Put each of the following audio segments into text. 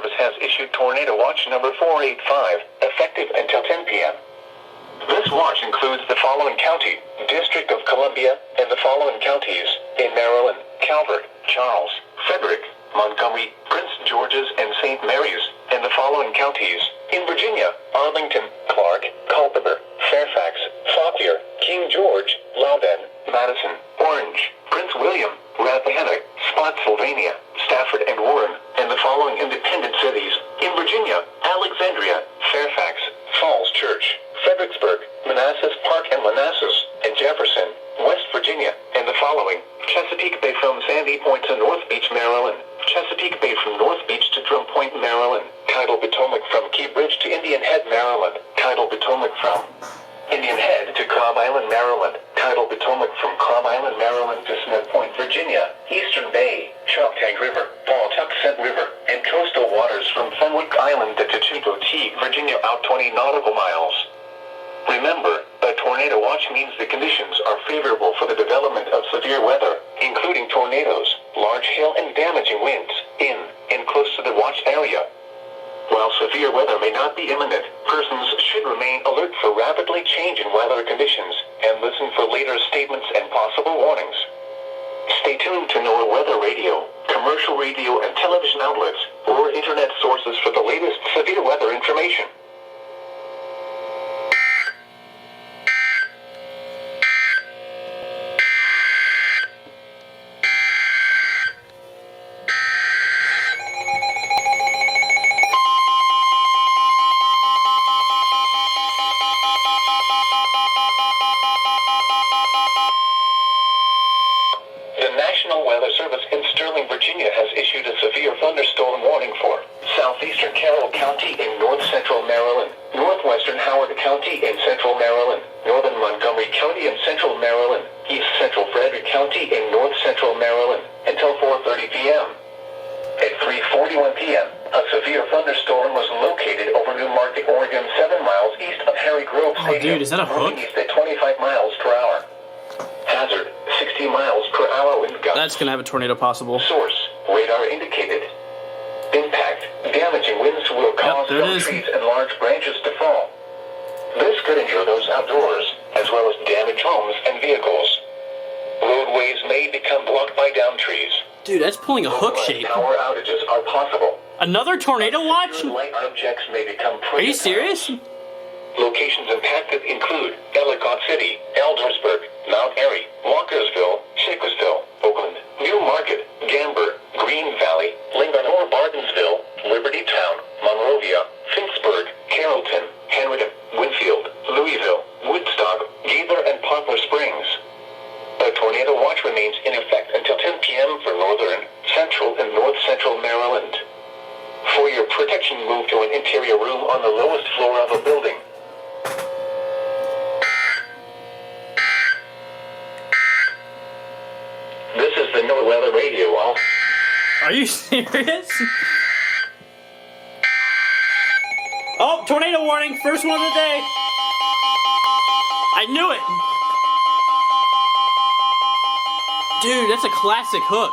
Service has issued Tornado Watch number 485, effective until 10 p.m. This watch includes the following county, District of Columbia, and the following counties, in Maryland, Calvert, Charles, Frederick, Montgomery, Prince George's, and St. Mary's, and the following counties, in Virginia, Arlington, Clark, Culpeper, Fairfax, Fauquier, King George, Loudoun, Madison, Orange, Prince William, Rappahannock, Spotsylvania, Stafford and Warren, and the following independent cities, in Virginia, Alexandria, Fairfax, Falls Church, Fredericksburg, Manassas Park and Manassas, and Jefferson, West Virginia, and the following, Chesapeake Bay from Sandy Point to North Beach, Maryland, Chesapeake Bay from North Beach to Drum Point, Maryland, Tidal Potomac from Key Bridge to Indian Head, Maryland, Tidal Potomac from Indian Head to Cobb Island, Maryland, Tidal Potomac from Cobb Island, Maryland to Smith Point, Virginia, Eastern Bay, Choptank River, Pawtuxet River, and coastal waters from Fenwick Island to Chillicothe, Virginia out 20 nautical miles. Remember, a tornado watch means the conditions are favorable for the development of severe weather, including tornadoes, large hail and damaging winds, in and close to the watch area. While severe weather may not be imminent, persons should remain alert for rapidly changing weather conditions and listen for later statements and possible warnings. Stay tuned to NOAA weather radio, commercial radio and television outlets, or internet sources for the latest severe weather information. Thunderstorm warning for southeastern Carroll County in north-central Maryland, northwestern Howard County in central Maryland, northern Montgomery County in central Maryland, east-central Frederick County in north-central Maryland, until 4:30 p.m. At 3:41 p.m., a severe thunderstorm was located over New Market, Oregon, 7 miles east of Harry Grove Stadium. Oh, dude, is that a hook? East at 25 miles per hour. Hazard, 60 miles per hour wind gusts. That's going to have a tornado possible. Source, radar indicated. Impact, damaging winds will cause some trees and large branches to fall. This could injure those outdoors, as well as damage homes and vehicles. Roadways may become blocked by downed trees. Dude, that's pulling a hook shape. Power outages are possible. Another tornado watch? Light objects may become Are you serious? Locations impacted include Ellicott City, Eldersburg, Mount Airy, Walkersville, Shakesville, Oakland, New Market, Gamber, Green Valley, Linganore, Bardensville, Liberty Town, Monrovia, Finksburg, Carrollton, Henrietta, Winfield, Louisville, Woodstock, Gaither, and Poplar Springs. A tornado watch remains in effect until 10 p.m. for northern, central, and north-central Maryland. For your protection, move to an interior room on the lowest floor of a building. This is the NOAA weather radio. Are you serious? Oh, tornado warning. First one of the day. I knew it. Dude, that's a classic hook.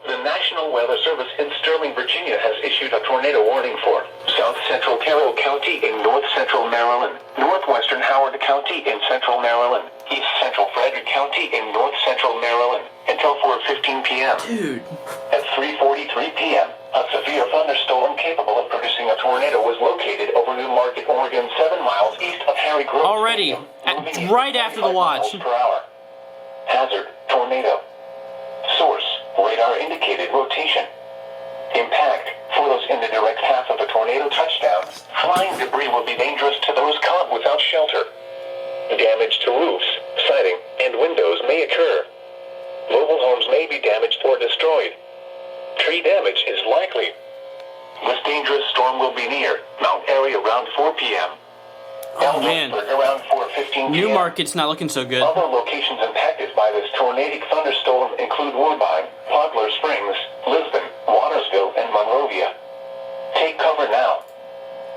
The National Weather Service in Sterling, Virginia has issued a tornado warning for south-central Carroll County in north-central Maryland, northwestern Howard County in central Maryland, east-central Frederick County in north-central Maryland, until 4:15 p.m. Dude. At 3:43 p.m., a severe thunderstorm capable of producing a tornado was located over New Market, Oregon, 7 miles east of Harry Grove. Already, right after the watch. Per hour. Hazard, tornado. Source, radar indicated rotation. Impact, for those in the direct path of a tornado touchdown, flying debris will be dangerous to those caught without shelter. Damage to roofs, siding, and windows may occur. Mobile homes may be damaged or destroyed. Tree damage is likely. This dangerous storm will be near Mount Airy around 4 p.m. Oh, man. Around 4:15 New Market's not looking so good. Other locations impacted by this tornadic thunderstorm include Woodbine, Poplar Springs, Lisbon, Watersville, and Monrovia. Take cover now.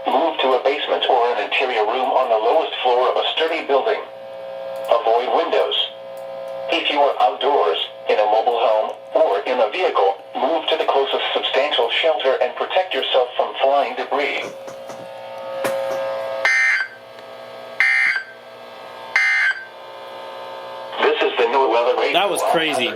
Move to a basement or an interior room on the lowest floor of a sturdy building. Avoid windows. If you are outdoors, in a mobile home, or in a vehicle, move to the closest substantial shelter flying debris. This is the NOAA weather radar. That was crazy.